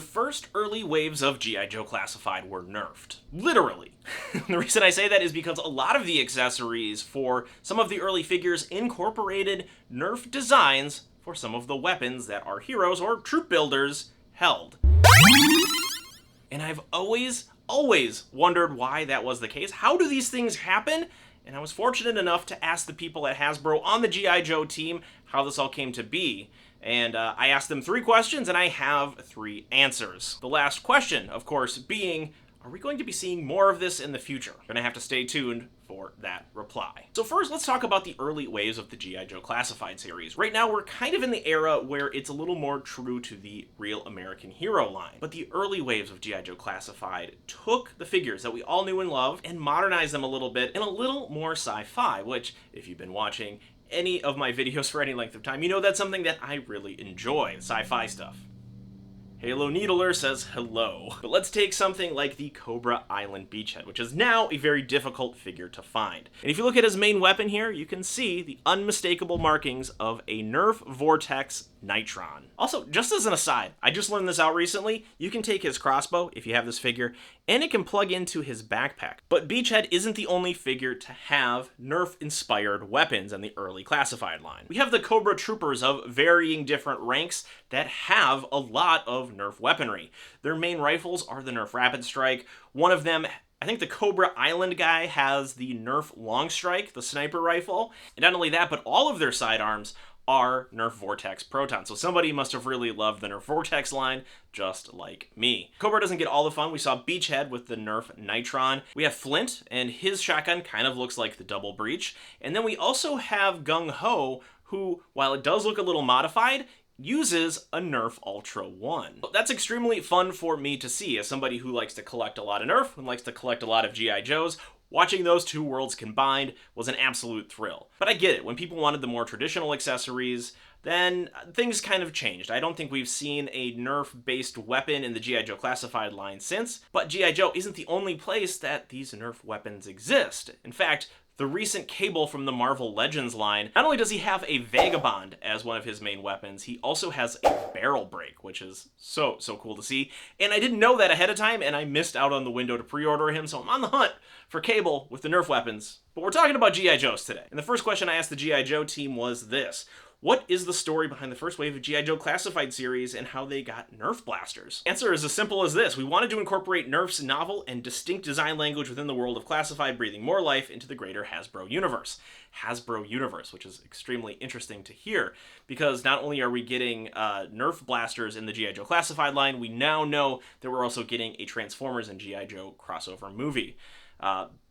The first early waves of G.I. Joe Classified were nerfed. Literally. The reason I say that is because a lot of the accessories for some of the early figures incorporated nerfed designs for some of the weapons that our heroes or troop builders held. And I've always wondered why that was the case. How do these things happen? And I was fortunate enough to ask the people at Hasbro on the G.I. Joe team how this all came to be. And I asked them 3 questions, and I have 3 answers. The last question, of course, being, are we going to be seeing more of this in the future? We're gonna have to stay tuned for that reply. So first, let's talk about the early waves of the G.I. Joe Classified series. Right now, we're kind of in the era where it's a little more true to the Real American Hero line. But the early waves of G.I. Joe Classified took the figures that we all knew and loved and modernized them a little bit in a little more sci-fi, which, if you've been watching any of my videos for any length of time, you know that's something that I really enjoy, sci-fi stuff. Halo Needler says hello. But let's take something like the Cobra Island Beachhead, which is now a very difficult figure to find. And if you look at his main weapon here, you can see the unmistakable markings of a Nerf Vortex Nitron. Also, just as an aside, I just learned this out recently, you can take his crossbow, if you have this figure, and it can plug into his backpack. But Beachhead isn't the only figure to have Nerf-inspired weapons in the early Classified line. We have the Cobra Troopers of varying different ranks that have a lot of Nerf weaponry. Their main rifles are the Nerf Rapid Strike. One of them, I think the Cobra Island guy, has the Nerf Long Strike, the sniper rifle. And not only that, but all of their sidearms are Nerf Vortex Proton. So somebody must have really loved the Nerf Vortex line, just like me. Cobra doesn't get all the fun. We saw Beachhead with the Nerf Nitron. We have Flint, and his shotgun kind of looks like the Double Breach. And then we also have Gung Ho, who, while it does look a little modified, uses a Nerf Ultra 1. That's extremely fun for me to see as somebody who likes to collect a lot of Nerf and likes to collect a lot of G.I. Joes. Watching those 2 worlds combined was an absolute thrill. But I get it, when people wanted the more traditional accessories, then things kind of changed. I don't think we've seen a Nerf-based weapon in the G.I. Joe Classified line since, but G.I. Joe isn't the only place that these Nerf weapons exist. In fact, the recent Cable from the Marvel Legends line, not only does he have a Vagabond as one of his main weapons, he also has a barrel break, which is so cool to see. And I didn't know that ahead of time, and I missed out on the window to pre-order him, so I'm on the hunt for Cable with the Nerf weapons. But we're talking about G.I. Joes today. And the first question I asked the G.I. Joe team was this: what is the story behind the first wave of G.I. Joe Classified series and how they got Nerf blasters? Answer is as simple as this: we wanted to incorporate Nerf's novel and distinct design language within the world of Classified, breathing more life into the greater Hasbro universe. Hasbro universe, which is extremely interesting to hear, because not only are we getting Nerf blasters in the G.I. Joe Classified line, we now know that we're also getting a Transformers and G.I. Joe crossover movie.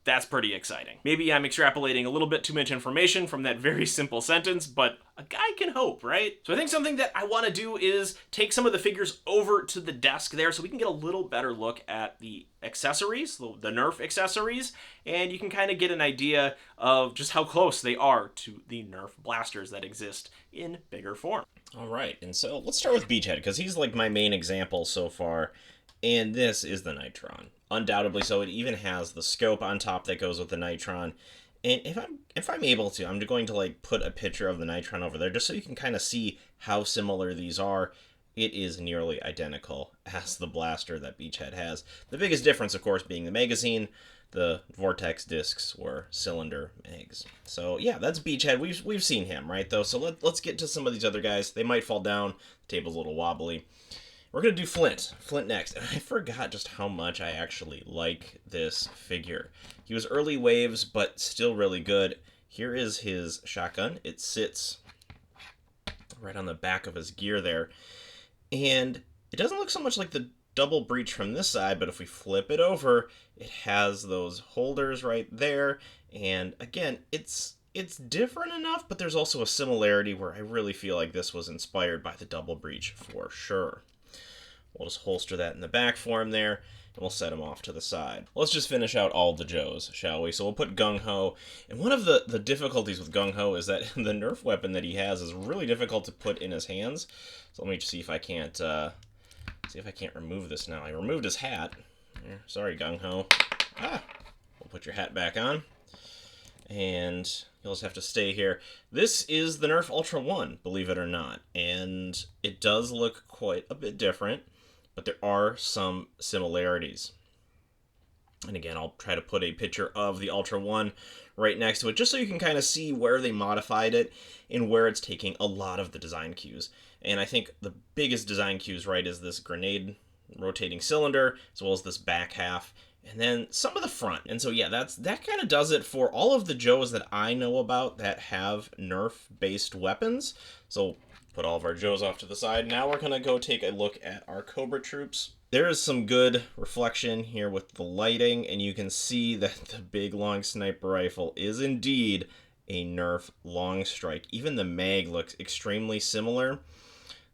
That's pretty exciting. Maybe I'm extrapolating a little bit too much information from that very simple sentence, but a guy can hope, right? So I think something that I want to do is take some of the figures over to the desk there so we can get a little better look at the accessories, the Nerf accessories, and you can kind of get an idea of just how close they are to the Nerf blasters that exist in bigger form. All right, and so let's start with Beachhead, because he's like my main example so far, and this is the Nitron. Undoubtedly so. It even has the scope on top that goes with the Nitron. And if I'm able to, I'm going to like put a picture of the Nitron over there just so you can kind of see how similar these are. It is nearly identical as the blaster that Beachhead has. The biggest difference, of course, being the magazine. The Vortex discs were cylinder mags. So yeah, that's Beachhead. We've seen him, right, though? So let's get to some of these other guys. They might fall down. The table's a little wobbly. We're going to do Flint next, and I forgot just how much I actually like this figure. He was early waves, but still really good. Here is his shotgun. It sits right on the back of his gear there, and it doesn't look so much like the Double Breach from this side, but if we flip it over, it has those holders right there, and again, it's different enough, but there's also a similarity where I really feel like this was inspired by the Double Breach for sure. We'll just holster that in the back for him there, and we'll set him off to the side. Let's just finish out all the Joes, shall we? So we'll put Gung Ho, and one of the difficulties with Gung Ho is that the Nerf weapon that he has is really difficult to put in his hands. So let me just see if I can't remove this now. I removed his hat. Sorry, Gung Ho. We'll put your hat back on, and you'll just have to stay here. This is the Nerf Ultra 1, believe it or not, and it does look quite a bit different. but there are some similarities. And again, I'll try to put a picture of the Ultra One right next to it, just so you can kind of see where they modified it and where it's taking a lot of the design cues. And I think the biggest design cues, right, is this grenade rotating cylinder, as well as this back half, and then some of the front. And so yeah, that kind of does it for all of the Joes that I know about that have Nerf-based weapons. So put all of our Joes off to the side. Now we're going to go take a look at our Cobra Troops. There is some good reflection here with the lighting, and you can see that the big long sniper rifle is indeed a Nerf long strike. Even the mag looks extremely similar.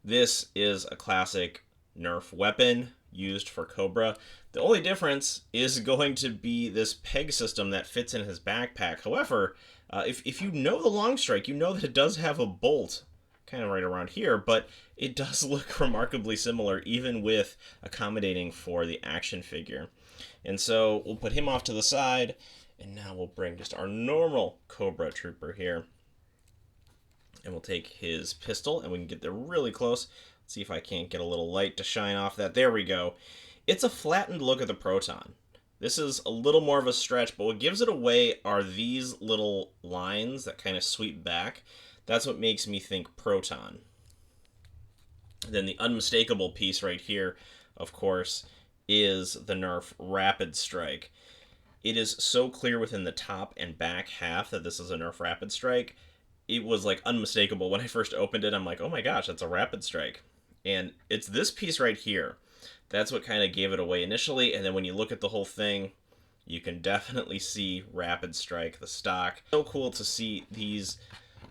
This is a classic Nerf weapon used for Cobra. The only difference is going to be this peg system that fits in his backpack. However, if you know the long strike, you know that it does have a bolt kind of right around here, but it does look remarkably similar, even with accommodating for the action figure. And so we'll put him off to the side, and now we'll bring just our normal Cobra Trooper here. And we'll take his pistol, and we can get there really close. Let's see if I can't get a little light to shine off that. There we go. It's a flattened look of the Proton. This is a little more of a stretch, but what gives it away are these little lines that kind of sweep back. That's what makes me think Proton. Then the unmistakable piece right here, of course, is the Nerf Rapid Strike. It is so clear within the top and back half that this is a Nerf Rapid Strike. It was like unmistakable. When I first opened it, I'm like, oh my gosh, that's a Rapid Strike. And it's this piece right here. That's what kind of gave it away initially. And then when you look at the whole thing, you can definitely see Rapid Strike, the stock. So cool to see these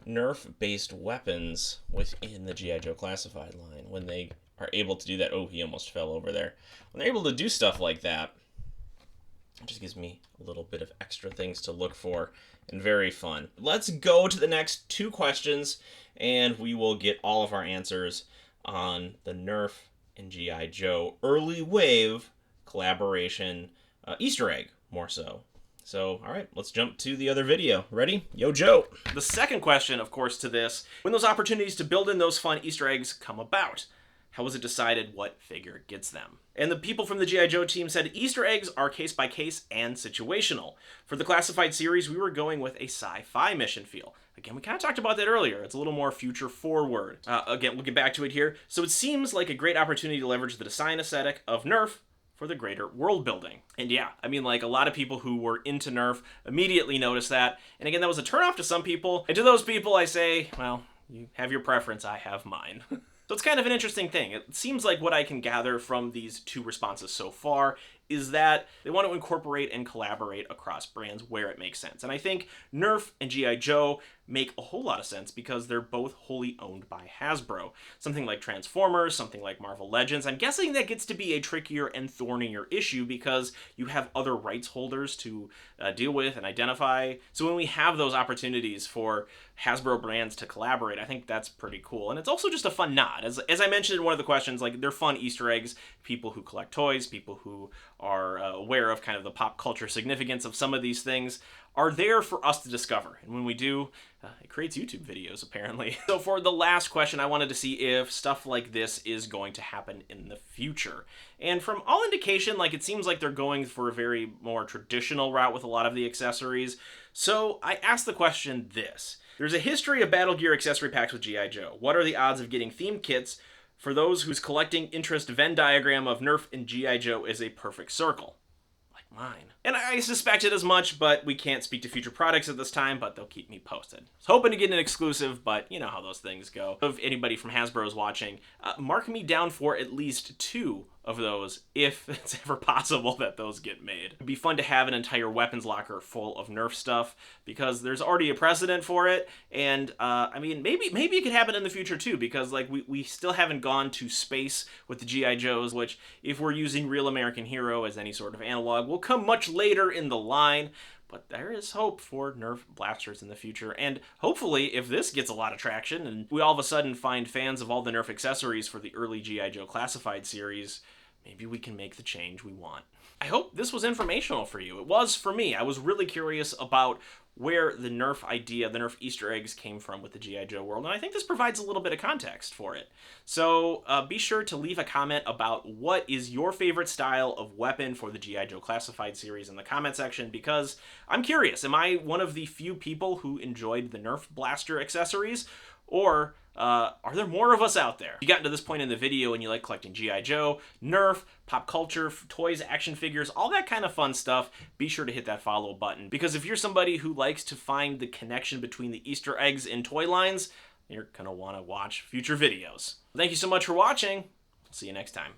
Nerf-based weapons within the G.I. Joe Classified line when they are able to do that. Oh, he almost fell over there. When they're able to do stuff like that, it just gives me a little bit of extra things to look for and very fun. Let's go to the next two questions, and we will get all of our answers on the Nerf and G.I. Joe early wave collaboration Easter egg, more so. So, all right, let's jump to the other video. Ready? Yo, Joe. The second question, of course, to this, when those opportunities to build in those fun Easter eggs come about, how was it decided what figure gets them? And the people from the G.I. Joe team said Easter eggs are case by case and situational. For the classified series, we were going with a sci-fi mission feel. Again, we kind of talked about that earlier. It's a little more future forward. Again, we'll get back to it here. So it seems like a great opportunity to leverage the design aesthetic of Nerf for the greater world building. And yeah, I mean, like, a lot of people who were into Nerf immediately noticed that. And again, that was a turnoff to some people. And to those people, I say, well, you have your preference, I have mine. So it's kind of an interesting thing. It seems like what I can gather from these two responses so far is that they want to incorporate and collaborate across brands where it makes sense. And I think Nerf and G.I. Joe make a whole lot of sense because they're both wholly owned by Hasbro. Something like Transformers, something like Marvel Legends, I'm guessing that gets to be a trickier and thornier issue because you have other rights holders to deal with and identify. So when we have those opportunities for Hasbro brands to collaborate, I think that's pretty cool. And it's also just a fun nod. As I mentioned in one of the questions, like, they're fun Easter eggs. People who collect toys, people who are aware of kind of the pop culture significance of some of these things are there for us to discover. And when we do, it creates YouTube videos, apparently. So for the last question, I wanted to see if stuff like this is going to happen in the future. And from all indication, like, it seems like they're going for a very more traditional route with a lot of the accessories. So I asked the question this. There's a history of Battle Gear accessory packs with G.I. Joe. What are the odds of getting themed kits for those whose collecting interest Venn diagram of Nerf and G.I. Joe is a perfect circle? Like mine. And I suspected as much, but we can't speak to future products at this time, but they'll keep me posted. I was hoping to get an exclusive, but you know how those things go. If anybody from Hasbro is watching, mark me down for at least 2 of those, if it's ever possible that those get made. It'd be fun to have an entire weapons locker full of Nerf stuff, because there's already a precedent for it, and I mean, maybe it could happen in the future too, because like we still haven't gone to space with the G.I. Joes, which, if we're using Real American Hero as any sort of analog, will come much later in the line. But there is hope for Nerf blasters in the future, and hopefully, if this gets a lot of traction, and we all of a sudden find fans of all the Nerf accessories for the early G.I. Joe Classified series, maybe we can make the change we want. I hope this was informational for you. It was for me. I was really curious about where the Nerf idea, the Nerf Easter eggs came from with the G.I. Joe world, and I think this provides a little bit of context for it. So be sure to leave a comment about what is your favorite style of weapon for the G.I. Joe Classified series in the comment section, because I'm curious, am I one of the few people who enjoyed the Nerf blaster accessories, or are there more of us out there? If you got to this point in the video and you like collecting G.I. Joe, Nerf, pop culture, toys, action figures, all that kind of fun stuff, be sure to hit that follow button. Because if you're somebody who likes to find the connection between the Easter eggs in toy lines, you're going to want to watch future videos. Thank you so much for watching. See you next time.